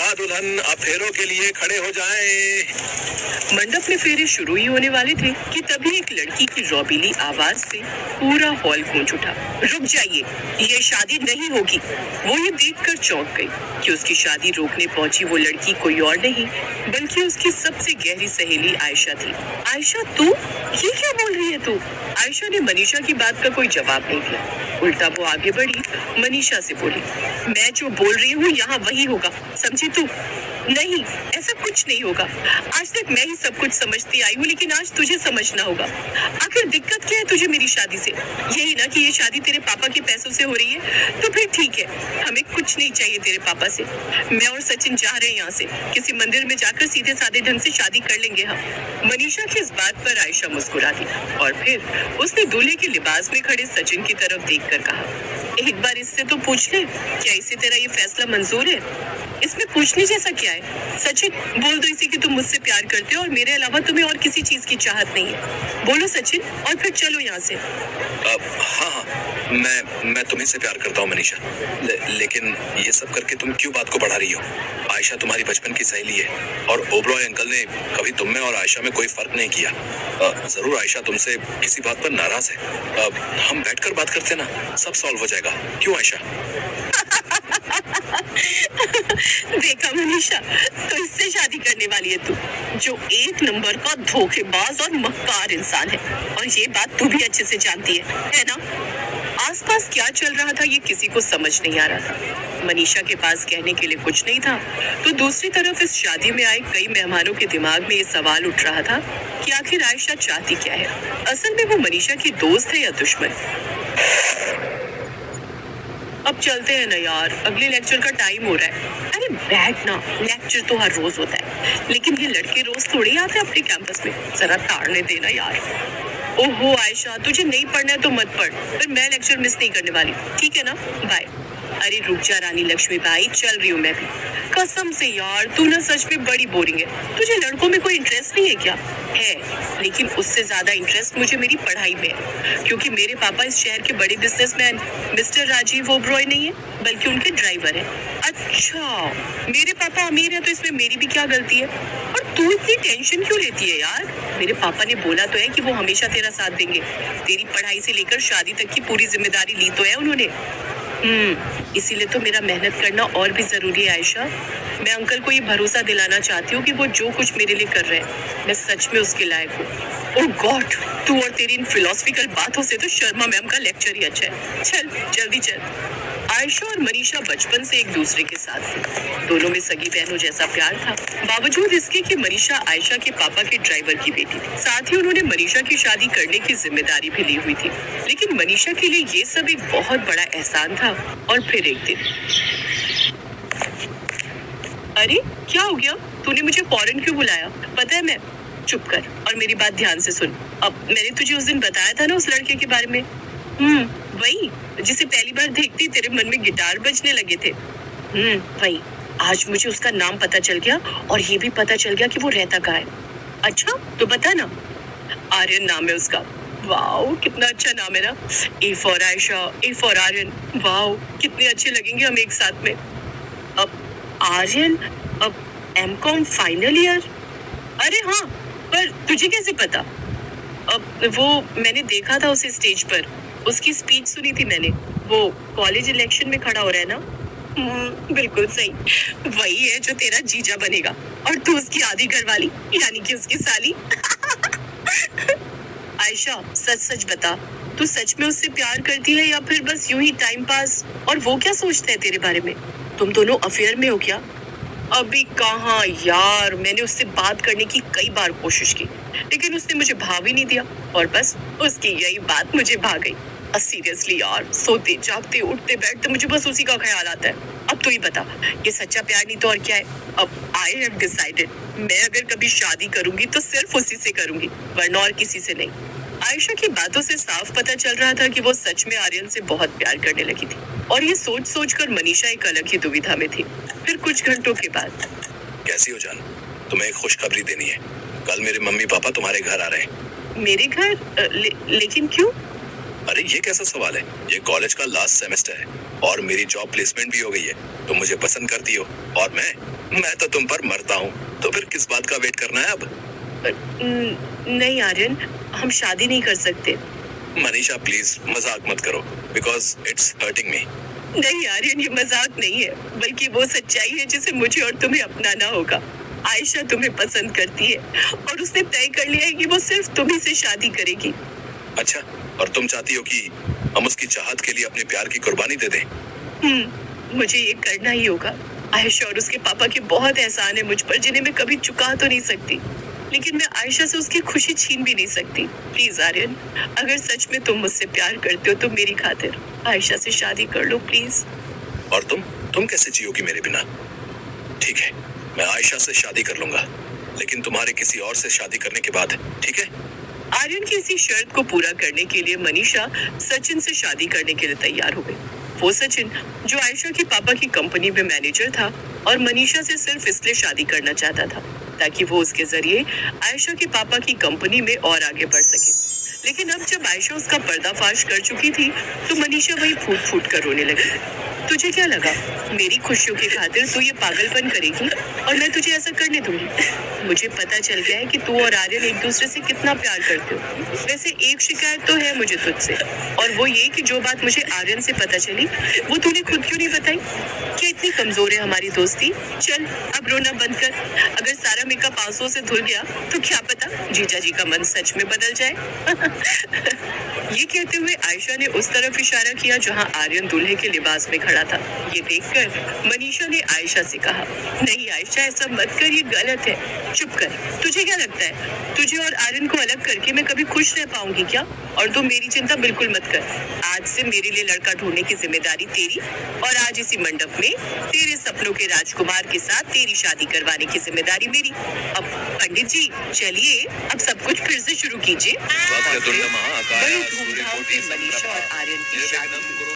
दूल्हा दुल्हन अब फेरों के लिए खड़े हो जाएं। मंडप में फेरे शुरू ही होने वाले थे कि तभी एक लड़की की रौबीली आवाज से पूरा हॉल गूंज उठा। रुक जाइए, ये शादी नहीं होगी। वो ये देखकर चौंक गई कि उसकी शादी रोकने पहुंची वो लड़की कोई और नहीं बल्कि उसकी सबसे गहरी सहेली आयशा थी। आयशा, तू ये क्या बोल रही है तू? आयशा ने मनीषा की बात का कोई जवाब नहीं दिया। उल्टा वो आगे बढ़ी, मनीषा से बोली, मैं जो बोल रही हूँ यहाँ वही होगा, समझी तू? नहीं, ऐसा कुछ नहीं होगा। आज तक मैं ही सब कुछ समझती आई हूँ, लेकिन आज तुझे समझना होगा। आखिर दिक्कत क्या है तुझे मेरी शादी से? यही ना कि ये शादी तेरे पापा के पैसों से हो रही है? तो फिर ठीक है, हमें कुछ नहीं चाहिए तेरे पापा से। मैं और सचिन जा रहे हैं यहाँ से। किसी मंदिर में जाकर सीधे साधे ढंग से शादी कर लेंगे हम। मनीषा की इस बात पर आयशा मुस्कुरा दी और फिर उसने दूल्हे के लिबास में खड़े सचिन की तरफ देखकर कहा, एक बार इससे तो पूछ ले, क्या इसे तेरा ये फैसला मंजूर है? इसमें पूछने जैसा क्या है? सचिन, बोल दो इसे कि तुम मुझसे प्यार करते हो और मेरे अलावा तुम्हें और किसी चीज की चाहत नहीं है। बोलो सचिन, और फिर चलो यहाँ से। हाँ, मैं तुम्हीं से प्यार करता हूँ मनीषा, लेकिन ये सब करके तुम क्यों बात को बढ़ा रही हो? आयशा तुम्हारी बचपन की सहेली है और ओबरॉय अंकल ने कभी तुम में और आयशा में कोई फर्क नहीं किया। जरूर आयशा तुमसे किसी बात पर नाराज है। हम बैठकर बात करते ना, सब सॉल्व हो जाएगा। क्यों आयशा? देखा मनीषा, तो इससे शादी करने वाली है तू, जो एक नंबर का धोखेबाज और मक्कार इंसान है। और ये बात तू भी अच्छे से जानती है ना? आसपास क्या चल रहा था ये किसी को समझ नहीं आ रहा था। मनीषा के पास कहने के लिए कुछ नहीं था, तो दूसरी तरफ इस शादी में आए कई मेहमानों के दिमाग में ये सवाल उठ रहा था कि आखिर आयशा चाहती क्या है? असल में वो मनीषा की दोस्त है या दुश्मन? अब चलते हैं ना यार, अगले लेक्चर का टाइम हो रहा है। अरे बैठ ना, लेक्चर तो हर रोज होता है, लेकिन ये लड़के रोज थोड़ी आते हैं अपने कैंपस में। जरा ताड़ने देना यार। ओहो आयशा, तुझे नहीं पढ़ना है तो मत पढ़, फिर मैं लेक्चर मिस नहीं करने वाली, ठीक है ना? बाय। अरे रुक जा रानी लक्ष्मीबाई, चल रही हूँ मैं भी। कसम से यार, तू ना सच में बड़ी बोरिंग है। तुझे लड़कों में कोई इंटरेस्ट नहीं है क्या? है, लेकिन उससे ज्यादा इंटरेस्ट मुझे मेरी पढ़ाई में है, क्योंकि मेरे पापा इस शहर के बड़े बिजनेसमैन मिस्टर राजीव ओबरॉय नहीं है, बल्कि उनके ड्राइवर है। अच्छा, मेरे पापा अमीर है तो इसमें मेरी भी क्या गलती है? और तू इतनी टेंशन क्यों लेती है यार? मेरे पापा ने बोला तो है कि वो हमेशा तेरा साथ देंगे। तेरी पढ़ाई से लेकर शादी तक की पूरी जिम्मेदारी ली तो है उन्होंने। इसीलिए तो मेरा मेहनत करना और भी जरूरी है आयशा। मैं अंकल को ये भरोसा दिलाना चाहती हूँ कि वो जो कुछ मेरे लिए कर रहे हैं, मैं सच में उसके लायक हूँ। ओह गॉड, तू और तेरी इन फिलोसफिकल बातों से तो शर्मा मैम का लेक्चर ही अच्छा है। चल जल्दी चल। आयशा और मनीषा बचपन से एक दूसरे के साथ थी। दोनों में सगी बहनों जैसा प्यार था, बावजूद इसके कि मनीषा आयशा के पापा के ड्राइवर की बेटी थी। साथ ही उन्होंने मनीषा की शादी करने की जिम्मेदारी भी ली हुई थी। लेकिन मनीषा के लिए ये सब एक बहुत बड़ा एहसान था। और फिर एक दिन, अरे क्या हो गया? तूने मुझे फौरन क्यों बुलाया? पता है मैं। चुप कर और मेरी बात ध्यान से सुन। अब मैंने तुझे उस दिन बताया था ना उस लड़के के बारे में। वही जिसे पहली बार देखते ही तेरे मन में गिटार बजने लगे थे। वही। आज मुझे उसका नाम पता चल गया और ये भी पता चल गया कि वो रहता कहाँ है। अच्छा तो बता ना। आर्यन नाम है उसका। वाओ, कितना अच्छा नाम है ना। A for Ayesha, A for Aryan. Wow, कितने अच्छे लगेंगे हम एक साथ में। अब आर्यन, अब एमकॉम फाइनल ईयर। अरे हाँ, पर तुझे कैसे पता? अब वो मैंने देखा था उसे स्टेज पर, उसकी स्पीच सुनी थी मैंने। वो कॉलेज इलेक्शन में खड़ा हो रहा है ना? बिल्कुल सही, वही है जो तेरा जीजा बनेगा और तू उसकी आधी घरवाली, यानी कि उसकी साली। आयशा, सच सच बता, तू सच में उससे प्यार करती है या फिर बस यूं ही टाइम पास? और वो क्या सोचता है तेरे बारे में? तुम दोनों अफेयर में हो क्या? अभी कहाँ यार, मैंने उससे बात करने की कई बार कोशिश की, लेकिन उसने मुझे भाव ही नहीं दिया और बस उसकी यही बात मुझे भा गई। सीरियसली यार, सोते जागते उठते बैठते मुझे बस उसी का ख्याल आता है। अब तो ही बता, ये सच्चा प्यार नहीं तो और क्या है? अब आई हैव डिसाइडेड, मैं अगर कभी शादी करूंगी तो सिर्फ उसी से करूंगी, वरना और किसी से नहीं। आयशा की बातों से साफ पता चल रहा था कि वो सच में आर्यन से बहुत प्यार करने लगी थी और ये सोच सोच कर मनीषा एक अलग ही दुविधा में थी। फिर कुछ घंटों के बाद, कैसी हो जान? तुम्हें एक खुशखबरी देनी है। कल मेरे मम्मी पापा तुम्हारे घर आ रहे हैं। मेरे घर? लेकिन क्यों? अरे ये कैसा सवाल है? ये कॉलेज का लास्ट सेमेस्टर है और मेरी जॉब प्लेसमेंट भी हो गई है। तुम मुझे पसंद करती हो और मैं तो तुम पर मरता हूँ, तो फिर किस बात का वेट करना है अब? नहीं आर्यन, हम शादी नहीं कर सकते। मनीषा प्लीज मजाक मत करो, बिकॉज इट्स हर्टिंग मी। नहीं आर्यन, ये मजाक नहीं है, बल्कि वो सच्चाई है जिसे मुझे और तुम्हें अपनाना होगा। आयशा तुम्हें पसंद करती है और उसने तय कर लिया है कि वो सिर्फ तुम्ही से शादी करेगी। अच्छा, और तुम चाहती हो कि हम उसकी चाहत के लिए अपने प्यार की कुर्बानी दे दें? मुझे ये करना ही होगा। आयशा और उसके पापा के बहुत एहसान है मुझ पर, जिन्हें मैं कभी चुका तो नहीं सकती, लेकिन मैं आयशा से उसकी खुशी छीन भी नहीं सकती। प्लीज आर्यन, अगर सच में तुम मुझसे प्यार करते हो तो मेरी खातिर आयशा से शादी कर लो प्लीज। और तुम कैसे जियोगी मेरे बिना? ठीक है, मैं आयशा से शादी कर लूंगा, लेकिन तुम्हारे किसी और से शादी करने के बाद, ठीक है? आर्यन की इसी शर्त को पूरा करने के लिए मनीषा सचिन से शादी करने के लिए तैयार हो गई। वो सचिन जो आयशा के पापा की कंपनी में मैनेजर था और मनीषा से सिर्फ इसलिए शादी करना चाहता था ताकि वो उसके जरिए आयशा के पापा की कंपनी में और आगे बढ़ सके। लेकिन अब जब आयशा उसका पर्दाफाश कर चुकी थी तो मनीषा वही फूट फूट कर रोने लगी। तुझे क्या लगा मेरी खुशियों की खातिर तू ये पागलपन करेगी और मैं तुझे ऐसा करने दूंगी? मुझे पता चल गया है कि तू और आर्यन एक दूसरे से कितना प्यार करते हो। वैसे एक शिकायत तो है मुझे तुझसे, और वो ये कि जो बात मुझे आर्यन से पता चली वो तूने खुद क्यों नहीं बताई? क्या इतनी कमजोर है हमारी दोस्ती? चल अब रोना बंद कर। अगर सारा मेकअप आंसुओं से धुल गया तो क्या पता जीजा जी का मन सच में बदल जाए। ये कहते हुए आयशा ने उस तरफ इशारा किया जहां आर्यन दूल्हे के लिबास में खड़ा था। ये देखकर मनीषा ने आयशा से कहा, नहीं आयशा, ऐसा मत कर, ये गलत है। चुप कर। तुझे क्या लगता है तुझे और आर्यन को अलग करके मैं कभी खुश रह पाऊंगी क्या? और तू मेरी चिंता बिल्कुल मत कर। आज से मेरे लिए लड़का ढूंढने की जिम्मेदारी तेरी, और आज इसी मंडप में तेरे सपनों के राजकुमार के साथ तेरी शादी करवाने की जिम्मेदारी मेरी। अब पंडित जी चलिए, अब सब कुछ फिर से शुरू कीजिए। बड़ी धूमधाम से मनीषा और आर्यन की शादी